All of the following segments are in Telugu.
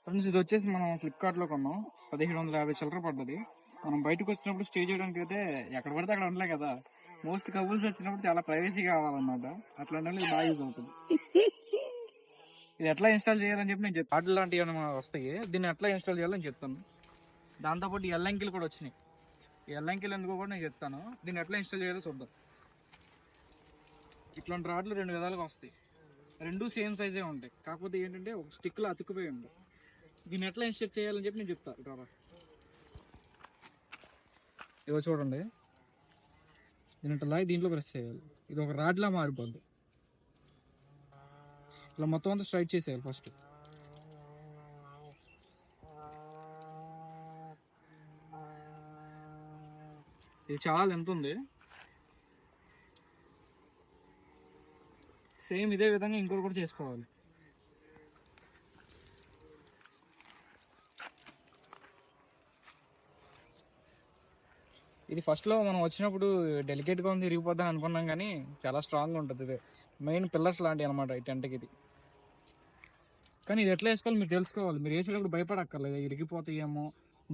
ఫ్రెండ్స్ ఇది వచ్చేసి మనం ఫ్లిప్కార్ట్లో కొన్నాం, 1750 చిల్లర పడ్డది. మనం బయటకు వచ్చినప్పుడు స్టే చేయడానికి అయితే ఎక్కడ పడితే అక్కడ ఉండలే కదా, మోస్ట్ కపుల్స్ వచ్చినప్పుడు చాలా ప్రైవసీ కావాలన్నమాట. అట్లాంటి ఇది బాగా యూజ్ అవుతుంది. ఇది ఎట్లా ఇన్స్టాల్ చేయాలని చెప్పి నేను చెప్తాను. కార్డు లాంటివి ఏమైనా వస్తాయి, దీన్ని ఎట్లా ఇన్స్టాల్ చేయాలని చెప్తాను. దాంతోపాటు ఎల్లంకిలు కూడా వచ్చినాయి. ఈ ఎల్లంకిలు ఎందుకో కూడా నేను చెప్తాను. దీన్ని ఎట్లా ఇన్స్టాల్ చేయాలో చూద్దాం. ఇట్లాంటి రాడ్లు 2 విధాలుగా వస్తాయి, 2 సేమ్ సైజే ఉంటాయి. కాకపోతే ఏంటంటే ఒక స్టిక్లో అతుక్కుపోయి ఉంది. దీన్ని ఎట్లా ఇన్స్టాల్ చేయాలని చెప్పి నేను చెప్తాను. ఇట్లా ఇవో చూడండి, దీని ఇట్లా లాగి దీంట్లో ప్రెస్ చేయాలి. ఇది ఒక రాడ్లా మారిపోద్ది. ఇలా మొత్తం అంతా స్ట్రైట్ చేసేయాలి ఫస్ట్. ఇది చాలా లెంత్ ఉంది. సేమ్ ఇదే విధంగా ఇంకోటి కూడా చేసుకోవాలి. ఇది ఫస్ట్లో మనం వచ్చినప్పుడు డెలికేట్గా ఉంది, ఇరిగిపోద్దని అనుకున్నాం, కానీ చాలా స్ట్రాంగ్గా ఉంటుంది. ఇది మెయిన్ పిల్లర్స్ లాంటివి అనమాట ఈ టెంట్కి ఇది. కానీ ఇది ఎట్లా వేసుకోవాలి మీరు తెలుసుకోవాలి. మీరు వేసేటప్పుడు భయపడక్కర్లేదు ఇరిగిపోతాయేమో,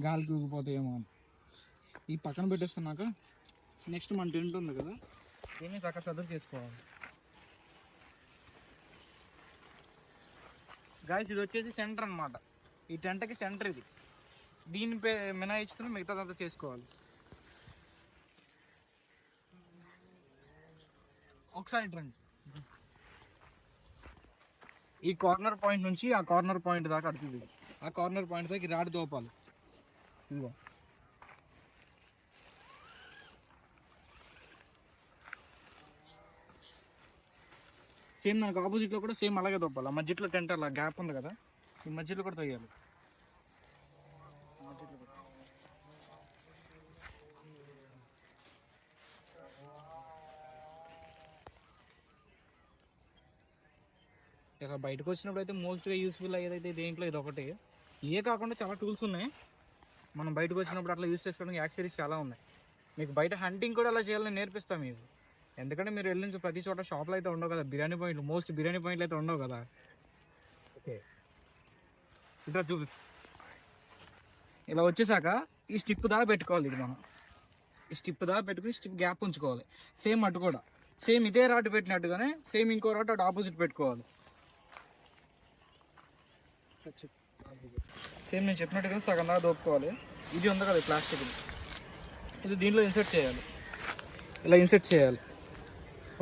గాలికి ఊగిపోతాయేమో అని. ఈ పక్కన పెట్టేసుకున్నాక నెక్స్ట్ మన టెంట్ ఉంది కదా, దీన్ని చక్కగా సర్దుకు చేసుకోవాలి. గాయస్ ఇది వచ్చేసి సెంటర్ అనమాట, ఈ టెంట్కి సెంటర్ ఇది. దీని మినాయించుకుని మిగతాదంతా చేసుకోవాలి. ఒకసారి రండి, ఈ కార్నర్ పాయింట్ నుంచి ఆ కార్నర్ పాయింట్ దాకా అడుగుతుంది. ఆ కార్నర్ పాయింట్ దాకా రాడ్ దోపాలి. ఇదిగో సేమ్ నాకు ఆపోజిట్లో కూడా సేమ్ అలాగే దొప్పాలి. ఆ మధ్యలో టెంట్ అలా గ్యాప్ ఉంది కదా, ఈ మధ్యలో కూడా తొయ్యాలి. ఇక బయటకు వచ్చినప్పుడు అయితే మోస్ట్గా యూస్ఫుల్ అయ్యేదైతే దేంట్లో ఇది ఒకటి. ఇవే కాకుండా చాలా టూల్స్ ఉన్నాయి మనం బయటకు వచ్చినప్పుడు అట్లా యూస్ చేసుకోవడానికి. యాక్సెసరీస్ చాలా ఉన్నాయి. మీకు బయట హంటింగ్ కూడా అలా చేయాలని నేర్పిస్తాం మీకు. ఎందుకంటే మీరు వెళ్ళిన ప్రతి చోట షాప్లో అయితే ఉండవు కదా బిర్యానీ పాయింట్లు, మోస్ట్ బిర్యానీ పాయింట్లు అయితే ఉండవు కదా. ఓకే ఇట్లా చూపిస్తా. ఇలా వచ్చేసాక ఈ స్టిప్ దాకా పెట్టుకోవాలి. ఇది మనం ఈ స్టిప్ దాకా పెట్టుకుని స్టిప్ గ్యాప్ ఉంచుకోవాలి. సేమ్ అటు కూడా సేమ్ ఇదే రాడ్ పెట్టినట్టుగానే సేమ్ ఇంకో రాడ్ అటు ఆపోజిట్ పెట్టుకోవాలి. సేమ్ నేను చెప్పినట్టుగా సగం దాకా దోపుకోవాలి. ఇది ఉంది కదా ప్లాస్టిక్, ఇది దీంట్లో ఇన్సర్ట్ చేయాలి. ఇలా ఇన్సర్ట్ చేయాలి.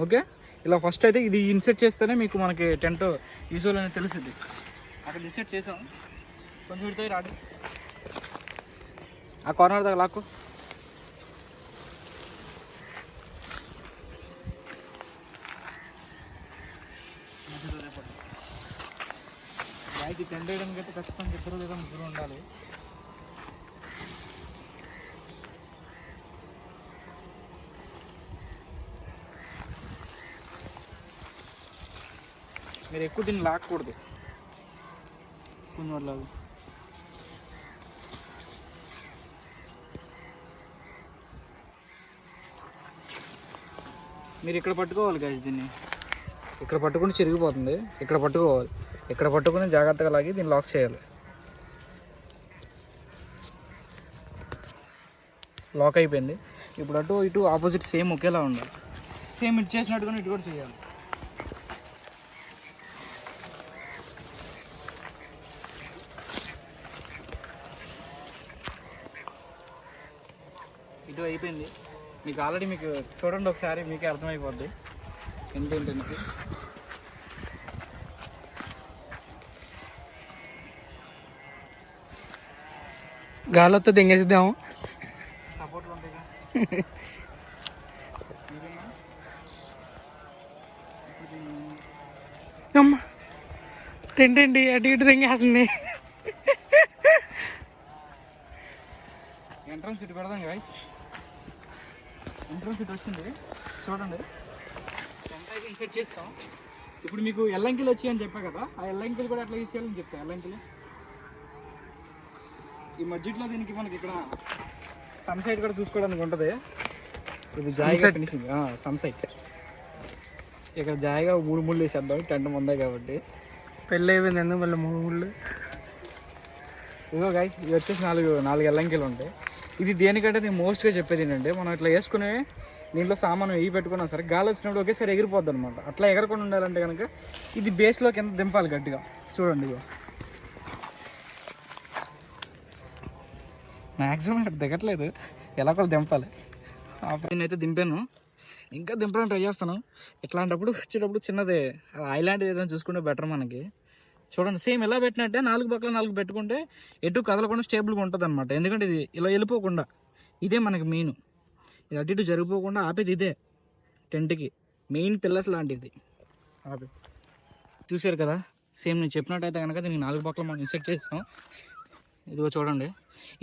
ఓకే ఇలా ఫస్ట్ అయితే ఇది ఇన్సర్ట్ చేస్తేనే మీకు మనకి టెంట్ యూజువల్ అనేది తెలుస్తుంది. అక్కడ ఇన్సర్ట్ చేసాం, కొంచెం విడితే రాడు ఆ కార్నర్ దాకా లాక్కు. టెంట్ వేయడానికి అయితే ఖచ్చితంగా 2 లేదా 3 ఉండాలి. మీరు ఎక్కువ దీన్ని లాక్కూడదు, కొంచెం లాగు. మీరు ఇక్కడ పట్టుకోవాలి గాయస్, దీన్ని ఇక్కడ పట్టుకుని చిరిగిపోతుంది. ఇక్కడ పట్టుకోవాలి, ఇక్కడ పట్టుకుని జాగ్రత్తగా లాగి దీన్ని లాక్ చేయాలి. లాక్ అయిపోయింది. ఇప్పుడు అటు ఇటు ఆపోజిట్ సేమ్ ఒకేలా ఉండాలి. సేమ్ ఇటు చేసినట్టుగా ఇటు కూడా చేయాలి. ఇటు అయిపోయింది. మీకు ఆల్రెడీ మీకు చూడండి ఒకసారి, మీకే అర్థమైపోద్ది ఏంటేంటి. గాలి వస్తే దింగేసిద్దాము. సపోర్ట్లు ఉంటాయి. అమ్మ టెంట్ ఏంటి అటు ఇటు దింగేస్తుంది. ఎంట్రన్స్ ఇటు పెడదాం గాయస్. ఎంట్రన్స్ ఇటు వచ్చింది చూడండి. టెంట్ అయితే ఇన్సెట్ చేస్తాం. ఇప్పుడు మీకు ఎల్లంకిలు వచ్చాయని చెప్పా కదా, ఆ ఎల్లంకిలు కూడా అట్లా యూస్ చేయాలని చెప్తాను. ఎల్లంకిలు ఈ మధ్యలో దీనికి మనకి ఇక్కడ సన్సైట్ కూడా చూసుకోవడానికి ఉంటుంది. ఇది జాయిగా ఫినిషింగ్ సన్సైట్. ఇక్కడ జాయిగా 3 ముళ్ళు వేసేద్దాం, టెంట్ ముందే కాబట్టి. పెళ్ళి అయిపోయింది ఎందుకు మళ్ళీ 3 ముళ్ళు. ఇదిగో గైస్ ఇవి వచ్చేసి నాలుగు ఎల్లంకిలు ఉంటాయి. ఇది దేనికంటే నేను మోస్ట్గా చెప్పేది ఏంటంటే, మనం ఇట్లా వేసుకునే దీంట్లో సామాను వేయి పెట్టుకున్నా సరే గాలి వచ్చినప్పుడు ఒకేసారి ఎగిరిపోద్ది అనమాట. అట్లా ఎగరకుండా ఉండాలంటే కనుక ఇది బేస్లో కింద దింపాలి గట్టిగా. చూడండి ఇగో మ్యాక్సిమం ఇక్కడ దిగట్లేదు, ఎలా కూడా దింపాలి. నేనైతే దింపాను, ఇంకా దింపడానికి ట్రై చేస్తాను. ఇట్లాంటప్పుడు వచ్చేటప్పుడు చిన్నది ఐలాండ్ ఏదైనా చూసుకుంటే బెటర్ మనకి. చూడండి సేమ్ ఎలా పెట్టినట్టే 4 పక్కల 4 పెట్టుకుంటే ఎటు కదలకుండా స్టేబుల్గా ఉంటుంది అనమాట. ఎందుకంటే ఇది ఇలా వెళ్ళిపోకుండా, ఇదే మనకి మెయిన్. ఇది అటు ఇటు జరిగిపోకుండా ఆపేది ఇదే టెంట్కి మెయిన్ పిల్లర్స్ లాంటిది ఆపే. చూసారు కదా, సేమ్ నేను చెప్పినట్టయితే కనుక దీనికి 4 పక్కల మనం ఇన్సెట్ చేస్తాం. ఇదిగో చూడండి,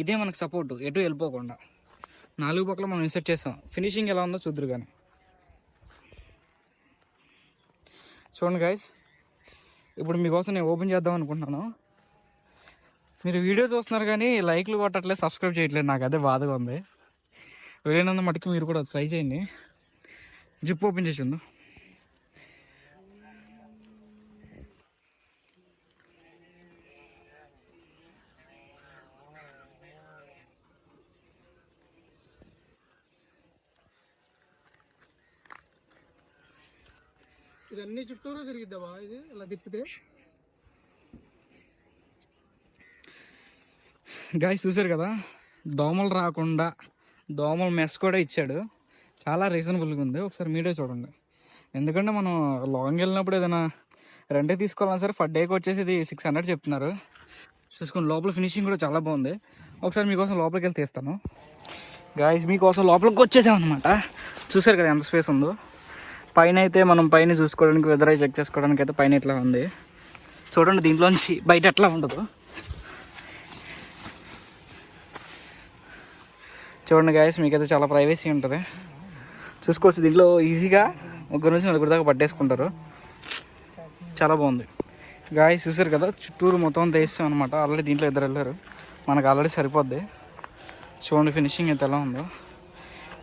ఇదే మనకు సపోర్ట్, ఎటు వెళ్ళిపోకుండా 4 పక్కల మనం ఇన్సెట్ చేస్తాం. ఫినిషింగ్ ఎలా ఉందో చూద్దరు కానీ. చూడండి గైస్, ఇప్పుడు మీకోసం నేను ఓపెన్ చేద్దాం అనుకుంటున్నాను. మీరు వీడియో చూస్తున్నారు కానీ లైక్లు కొట్టట్లేదు, సబ్స్క్రైబ్ చేయట్లేదు. నాకు అదే బాధగా ఉంది. వీలైనంత మటుకు మీరు కూడా ట్రై చేయండి. జిప్ ఓపెన్ చేసిండు. ఇదన్నీ చుట్టూరా తిరిగిద్దావా ఇది ఇలా తిప్పితే? గాయస్ చూసారు కదా, దోమలు రాకుండా దోమల మెస్ కూడా ఇచ్చాడు. చాలా రీజనబుల్గా ఉంది. ఒకసారి మీరే చూడండి. ఎందుకంటే మనం లాంగ్ వెళ్ళినప్పుడు ఏదైనా రెండే తీసుకోవాలన్నా సరే ఫర్ డేకి వచ్చేసి ఇది 600 చెప్తున్నారు. చూసుకుని లోపల ఫినిషింగ్ కూడా చాలా బాగుంది. ఒకసారి మీకోసం లోపలికి వెళ్ళి తీస్తాను. గాయస్ మీకోసం లోపలికి వచ్చేసామన్నమాట. చూసారు కదా ఎంత స్పేస్ ఉందో. పైన అయితే మనం పైన చూసుకోవడానికి వెదర్ చెక్ చేసుకోవడానికి అయితే పైన ఇట్లా ఉంది. చూడండి దీంట్లోంచి బయట ఎట్లా ఉండదు. చూడండి గాయస్, మీకైతే చాలా ప్రైవసీ ఉంటుంది. చూసుకోవచ్చు దీంట్లో ఈజీగా 3 నుంచి 4 దాకా పట్టేసుకుంటారు. చాలా బాగుంది గాయస్. చూసారు కదా చుట్టూరు మొత్తం అంతా వేస్తాం అనమాట. ఆల్రెడీ దీంట్లో 2 వెళ్ళారు, మనకు ఆల్రెడీ సరిపోద్ది. చూడండి ఫినిషింగ్ అయితే ఎలా ఉందో.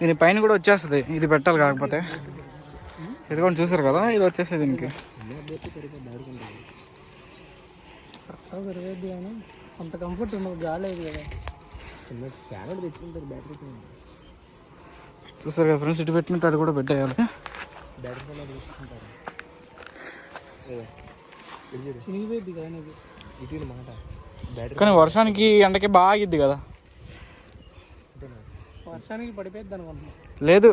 దీని పైన కూడా వచ్చేస్తుంది, ఇది పెట్టాలి కాకపోతే. ఇది కూడా చూసారు కదా, ఇది వచ్చేస్తుంది దీనికి. అంత కంఫర్ట్ ఉండదు, గాలి కదా. చూసారు కదా ఫ్రెండ్స్, ఇటు పెట్టినట్టు అది కూడా పెట్టేయాలి. కానీ వర్షానికి ఎండకి బాగా ఆగిద్ది కదా. వర్షానికి పడిపోద్ది అనుకుంటున్నా. లేదు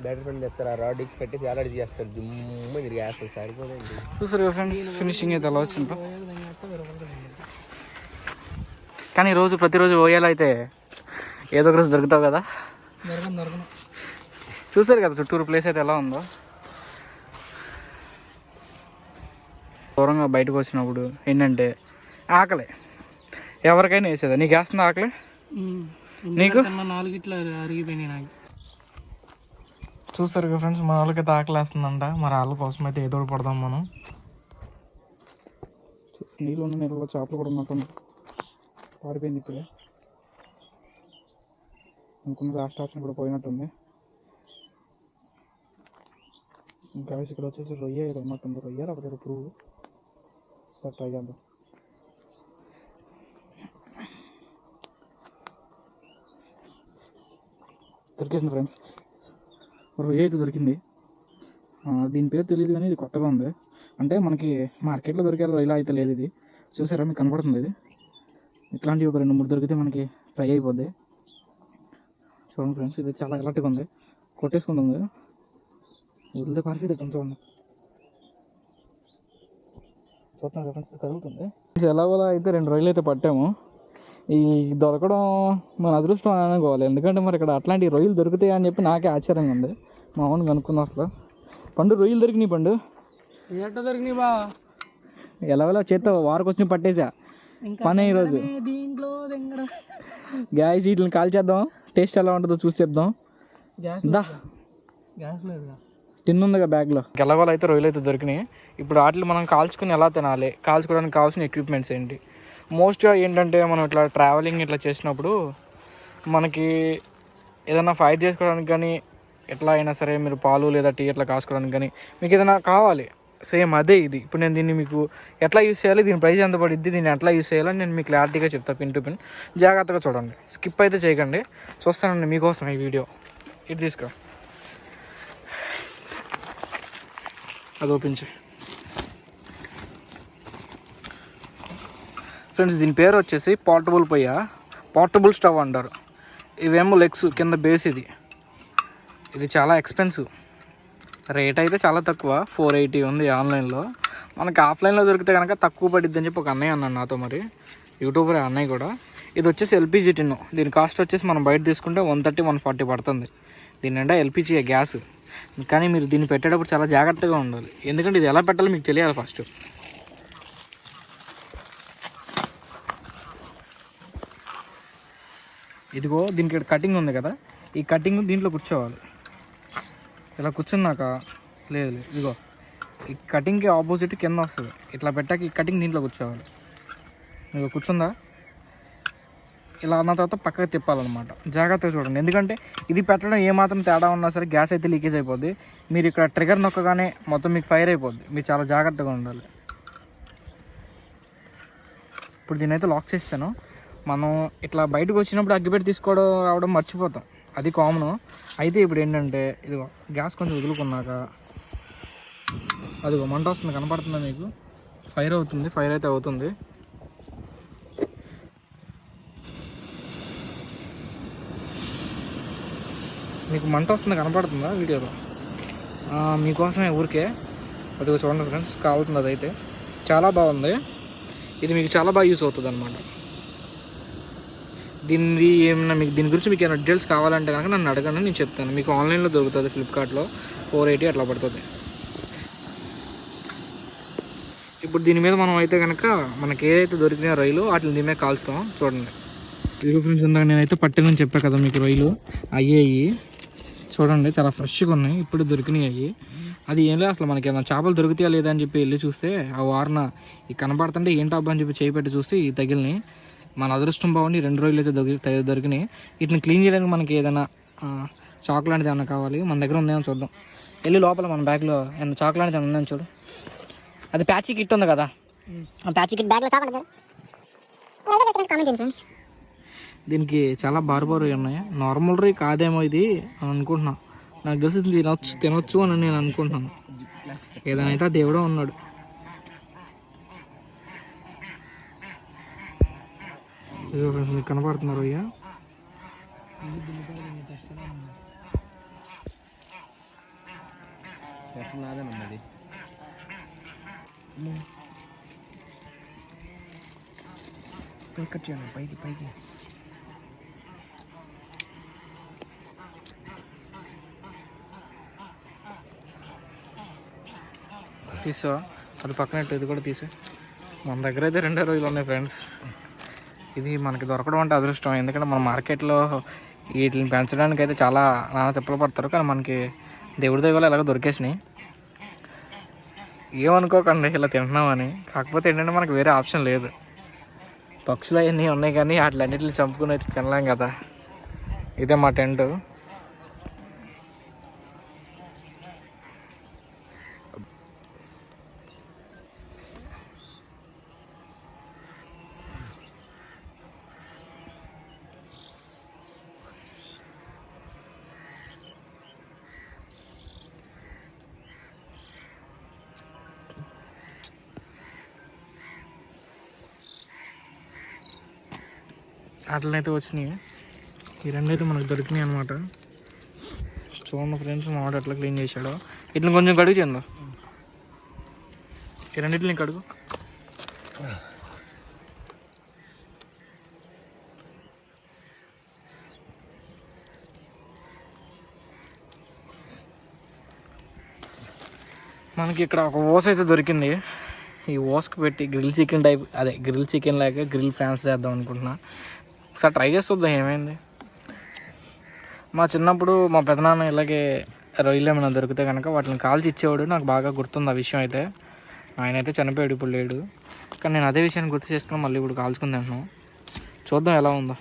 బ్యాటరీ పని తెస్తారు, ఆ రాడ్ పెట్టి వేలాడి చేస్తారు, దుమ్ము మీరు వేస్తారు, సరిపోతుంది. చూసారు కదా ఫ్రెండ్స్, ఫినిషింగ్ అయితే ఎలా వచ్చిందో. కానీ ప్రతిరోజు ఓయాలైతే ఏదో ఒక రోజు దొరుకుతావు కదా. చూసారు కదా చుట్టూరు ప్లేస్ అయితే ఎలా ఉందో. దూరంగా బయటకు వచ్చినప్పుడు ఏంటంటే ఆకలి ఎవరికైనా వేసేదా. నీకు వేస్తుంది ఆకలి? నీకు 4 ఇట్లా అరిగిపోయినాయి నాకు. చూసారు కదా ఫ్రెండ్స్, మన వాళ్ళకైతే ఆకలి వేస్తుందంట. మరి వాళ్ళ కోసం అయితే ఏదో పడదాం మనం. నీళ్ళు ఉన్న నీళ్ళలో చేపలు కూడా ఉన్నట్టుంది. పారిపోయింది ఇప్పుడే అనుకున్న లాస్ట్ ఆప్షన్ కూడా పోయినట్టుంది. ఇంకా ఇక్కడ వచ్చేసి రొయ్య ఏదో ఉన్నట్టుంది. రొయ్య లేకపోతే పురుగు. సార్ ట్రై చేద్దాం. దొరికేసింది ఫ్రెండ్స్, రొయ్య అయితే దొరికింది. దీని పేరు తెలియదు కానీ ఇది కొత్తగా ఉంది. అంటే మనకి మార్కెట్లో దొరికే రొయ్యలా అయితే లేదు ఇది. చూసారా మీకు కనపడుతుంది. ఇది ఇట్లాంటివి ఒక 2-3 దొరికితే మనకి ఫ్రై అయిపోద్ది. చూడండి ఫ్రెండ్స్, ఇది చాలా ఎలర్ట్గా ఉంది, కొట్టేసుకుంటుంది. వదిలితే పారిపోయింది కొంచెం. చూస్తున్నాం ఫ్రెండ్స్, కదులుతుంది. ఎలాగోలా అయితే 2 రొయ్యలు అయితే పట్టాము. ఈ దొరకడం మన అదృష్టం అని అనుకోవాలి. ఎందుకంటే మరి ఇక్కడ అట్లాంటి రొయ్యలు దొరుకుతాయి అని చెప్పి నాకే ఆశ్చర్యంగా ఉంది. మా అవును కనుక్కుందాం అసలు. పండు రొయ్యలు దొరికినాయి. పండు ఎట్ట దొరికినాయి బా? ఎలాగోలా చేత్తో వారికి వచ్చి పట్టేసా పని ఈరోజు. దీంట్లో గ్యాస్ వీటిని కాల్ చేద్దాం, టేస్ట్ ఎలా ఉంటుందో చూసి చెప్దాం. గ్యాస్ లేదు, టిన్ ఉందిగా బ్యాగ్లో. ఎలాగోలా అయితే రొయ్యలు అయితే దొరికినాయి. ఇప్పుడు వాటిని మనం కాల్చుకుని ఎలా తినాలి, కాల్చుకోవడానికి కావాల్సిన ఎక్విప్మెంట్స్ ఏంటి. మోస్ట్గా ఏంటంటే మనం ఇట్లా ట్రావెలింగ్ ఇట్లా చేసినప్పుడు మనకి ఏదైనా ఫైట్ చేసుకోవడానికి కానీ ఎట్లా అయినా సరే మీరు పాలు లేదా టీ ఇట్లా కాసుకోవడానికి కానీ మీకు ఏదైనా కావాలి, సేమ్ అదే ఇది. ఇప్పుడు నేను దీన్ని మీకు ఎట్లా యూస్ చేయాలి, దీని ప్రైస్ ఎంత పడుద్ది, దీన్ని ఎట్లా యూస్ చేయాలని నేను మీకు క్లారిటీగా చెప్తాను పిన్ టు పిన్. జాగ్రత్తగా చూడండి, స్కిప్ అయితే చేయకండి. చూస్తానండి మీకోసం ఈ వీడియో. ఇటు తీసుకురా, అది ఓపెన్ చేయి ఫ్రెండ్స్. దీని పేరు వచ్చేసి పోర్టబుల్ పొయ్య, పోర్టబుల్ స్టవ్ అంటారు. ఇవేమో లెగ్స్, కింద బేస్. ఇది చాలా ఎక్స్పెన్సివ్. రేట్ అయితే చాలా తక్కువ, 480 ఉంది ఆన్లైన్లో. మనకి ఆఫ్లైన్లో దొరికితే కనుక తక్కువ పడిద్ది అని చెప్పి ఒక అన్నయ్య అన్నాడు నాతో, మరి యూట్యూబర్ అన్నయ్య కూడా. ఇది వచ్చేసి ఎల్పిజి టిన్ను. దీని కాస్ట్ వచ్చేసి మనం బయట తీసుకుంటే 130-140 పడుతుంది. దీని నిండా ఎల్పిజి గ్యాస్. కానీ మీరు దీన్ని పెట్టేటప్పుడు చాలా జాగ్రత్తగా ఉండాలి, ఎందుకంటే ఇది ఎలా పెట్టాలో మీకు తెలియాలి ఫస్ట్. ఇదిగో దీనికి కటింగ్ ఉంది కదా, ఈ కటింగ్ దీంట్లో కూర్చోవాలి. ఇలా కూర్చున్నాక లేదు ఇదిగో ఈ కటింగ్కి ఆపోజిట్ కింద వస్తుంది. ఇట్లా పెట్టాక ఈ కటింగ్ దీంట్లో కూర్చోవాలి. ఇదిగో కూర్చుందా, ఇలా అన్న తర్వాత పక్కకి తిప్పాలన్నమాట. జాగ్రత్తగా చూడండి, ఎందుకంటే ఇది పెట్టడం ఏమాత్రం తేడా ఉన్నా సరే గ్యాస్ అయితే లీకేజ్ అయిపోద్ది. మీరు ఇక్కడ ట్రిగర్ నొక్కగానే మొత్తం మీకు ఫైర్ అయిపోద్ది. మీరు చాలా జాగ్రత్తగా ఉండాలి. ఇప్పుడు దీని అయితే లాక్ చేస్తాను. మనం ఇట్లా బయటకు వచ్చినప్పుడు అగ్గిపెట్టి తీసుకోవడం రావడం మర్చిపోతాం, అది కామను. అయితే ఇప్పుడు ఏంటంటే ఇదిగో గ్యాస్ కొంచెం వదులుకున్నాక అదిగో మంట వస్తుంది, కనపడుతుందా మీకు? ఫైర్ అవుతుంది, ఫైర్ అయితే అవుతుంది. మీకు మంట వస్తుంది కనపడుతుందా వీడియోలో? మీకోసమే ఊరికే. అదిగో చూడండి ఫ్రెండ్స్, కాలుతుంది. అదైతే చాలా బాగుంది. ఇది మీకు చాలా బాగా యూస్ అవుతుంది అనమాట. దీనిది ఏమన్నా మీకు దీని గురించి మీకు ఏమైనా డీటెయిల్స్ కావాలంటే కనుక నన్ను అడగండి, నేను చెప్తాను. మీకు ఆన్లైన్లో దొరుకుతుంది, ఫ్లిప్కార్ట్లో 480 అట్లా పడుతుంది. ఇప్పుడు దీని మీద మనం అయితే కనుక మనకి ఏదైతే దొరికినాయో రొయ్యలు వాటిని దీని మీద కాల్చుతాం. చూడండి ఇదిగో ఫ్రెండ్స్, ఇందాక నేనైతే పట్టినని చెప్పాను కదా మీకు, రొయ్యలు అయ్యాయి. చూడండి చాలా ఫ్రెష్గా ఉన్నాయి, ఇప్పుడు దొరికినాయి అయ్యి. అది ఏం లేదు, అసలు మనకి ఏమైనా చేపలు దొరుకుతాయా లేదా అని చెప్పి వెళ్ళి చూస్తే ఆ వారన ఈ కనపడుతుంటే ఏంటబ్బా అని చెప్పి చేయి పెట్టి చూసి ఈ తగిలిని. మన అదృష్టం బాగుండి 2 రోజులు అయితే దొరికినాయి. వీటిని క్లీన్ చేయడానికి మనకి ఏదైనా చాక్ లాంటిది ఏమైనా కావాలి, మన దగ్గర ఉందేమో చూద్దాం. వెళ్ళి లోపల మన బ్యాగ్లో ఏమైనా చాక్ లాంటిది ఏమైనా ఉందని చూడు. అది ప్యాచీ కిట్ ఉంది కదా, ఆ ప్యాచీ కిట్ బ్యాగ్లో చాక్ ఫ్రెండ్స్. దీనికి చాలా బారు ఉన్నాయి. నార్మల్ రొయ్య కాదేమో ఇది అని అనుకుంటున్నాను. నాకు తెలిసి తినొచ్చు అని నేను అనుకుంటున్నాను. ఏదైనా అయితే దేవుడే ఉన్నాడు. ఇదిగో ఫ్రెండ్స్, మీకు కనపడుతున్నారు రొయ్య. పైకి పైకి తీసా, అది పక్కనట్టు ఇది కూడా తీసా. మన దగ్గర అయితే 2 రోజులు ఉన్నాయి ఫ్రెండ్స్. ఇది మనకి దొరకడం అంటే అదృష్టం, ఎందుకంటే మన మార్కెట్లో వీటిని పెంచడానికి అయితే చాలా నానా తిప్పలు పడతారు. కానీ మనకి దేవుడి దగ్గర ఎలాగో దొరికేసినాయి. ఏమనుకోకండి ఇలా తింటున్నామని, కాకపోతే ఏంటంటే మనకు వేరే ఆప్షన్ లేదు. పక్షులు అవన్నీ ఉన్నాయి కానీ వాటిలన్నిటిని చంపుకుని అయితే తినలేం కదా. ఇదే మా టెంట్. అట్లనైతే వచ్చినాయి. ఈ 2 అయితే మనకు దొరికినాయి అనమాట. చూడండి ఫ్రెండ్స్, మా వాడు ఎట్లా క్లీన్ చేశాడో. ఇట్లా కొంచెం కడుగు చెందా, ఈ 2 కడుగు. మనకి ఇక్కడ ఒక ఓస్ అయితే దొరికింది. ఈ ఓస్కి పెట్టి గ్రిల్ చికెన్ టైప్, అదే గ్రిల్ చికెన్ లాగా గ్రిల్ ఫ్రాన్స్ చేద్దాం అనుకుంటున్నా. ఒకసారి ట్రై చేసి చూద్దాం ఏమైంది. మా చిన్నప్పుడు మా పెదనాన్న ఇలాగే రొయ్యలు ఏమైనా దొరికితే కనుక వాటిని కాల్చి ఇచ్చేవాడు. నాకు బాగా గుర్తుంది ఆ విషయం అయితే. ఆయన అయితే చనిపోయాడు, ఇప్పుడు లేడు. కానీ నేను అదే విషయాన్ని గుర్తు చేసుకుని మళ్ళీ ఇప్పుడు కాల్చుకుని తింటున్నాను. చూద్దాం ఎలా ఉందో.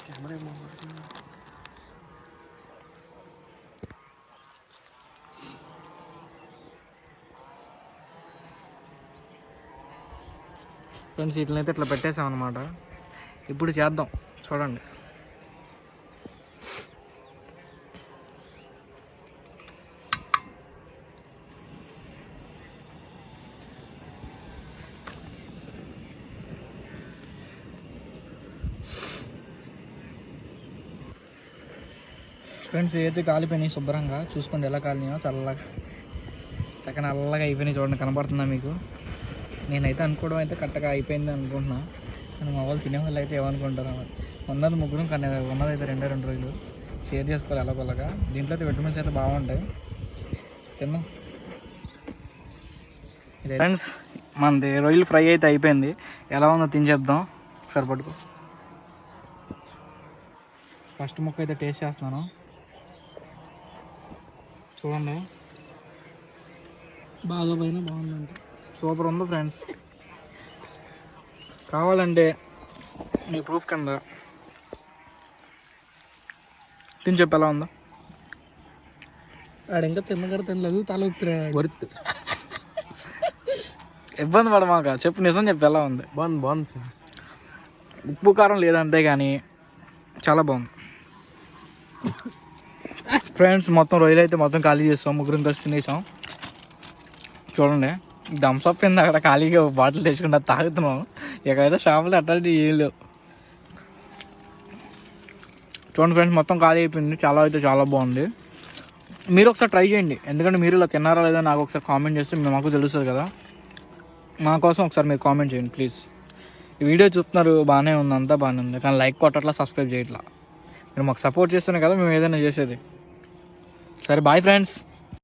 కెమెరా ఏమో ఫ్రెండ్స్ వీటిని అయితే ఇట్లా పెట్టేసాం అనమాట. ఇప్పుడు చేద్దాం చూడండి. ఫ్రెండ్స్ ఏదైతే కాలిపోయినాయి శుభ్రంగా చూసుకోండి, ఎలా కాలినాయో చల్లగా చక్కగా నల్లగా అయిపోయినాయి చూడండి, కనబడుతుందా మీకు? నేనైతే అనుకోవడం అయితే కరెక్ట్గా అయిపోయింది అనుకుంటున్నా, కానీ మా వాళ్ళు తినేవాళ్ళు అయితే ఏమనుకుంటారు. ఉన్నది ముగ్గురం, కానీ ఉన్నదైతే 2 రోజులు షేర్ చేసుకోవాలి ఎలాగోలాగా. దీంట్లో అయితే విటమిన్స్ అయితే బాగుంటాయి, తిన్నాం. ఫ్రెండ్స్ మనది రొయ్యలు ఫ్రై అయితే అయిపోయింది, ఎలా ఉందో తిని చెప్దాం. సరిపడుకో. ఫస్ట్ ముక్క అయితే టేస్ట్ చేస్తున్నాను, చూడండి. బాగా పైన బాగుందంట, సూపర్ ఉంది ఫ్రెండ్స్. కావాలంటే మీ ప్రూఫ్ కింద తిని చెప్పు ఎలా ఉందో. ఆడ ఇంకా తిన్నగడ తినలేదు, తల ఊపుతున్నాడు. వర్త్. ఇబ్బంది పడమాక, చెప్పు నిజం చెప్పు ఎలా ఉంది. బాగుంది ఫ్రెండ్స్. ఉప్పు కారం లేదంతే కానీ చాలా బాగుంది. ఫ్రెండ్స్ మొత్తం రొయ్యలు అయితే మొత్తం ఖాళీ చేస్తాం, ముగ్గురం కలిసి తినేసాం. చూడండి థమ్స్అప్ కింద అక్కడ ఖాళీగా బాటిల్ తెచ్చుకుంటా తాగుతున్నాం. ఇక్కడైతే షాపులో అట్లాంటివి ఏం లేవు. చూడండి ఫ్రెండ్స్ మొత్తం ఖాళీ అయిపోయింది, చాలా అయితే చాలా బాగుంది. మీరు ఒకసారి ట్రై చేయండి, ఎందుకంటే మీరు ఇలా తిన్నారా లేదా నాకు ఒకసారి కామెంట్ చేస్తే మాకు తెలుస్తుంది కదా. మా కోసం ఒకసారి మీరు కామెంట్ చేయండి ప్లీజ్. ఈ వీడియో చూస్తున్నారు, బాగానే ఉంది, అంతా బాగానే ఉంది, కానీ లైక్ కొట్టట్లా, సబ్స్క్రైబ్ చేయట్లా. మీరు మాకు సపోర్ట్ చేస్తేనే కదా మేము ఏదైనా చేసేది. సరే బాయ్ ఫ్రెండ్స్.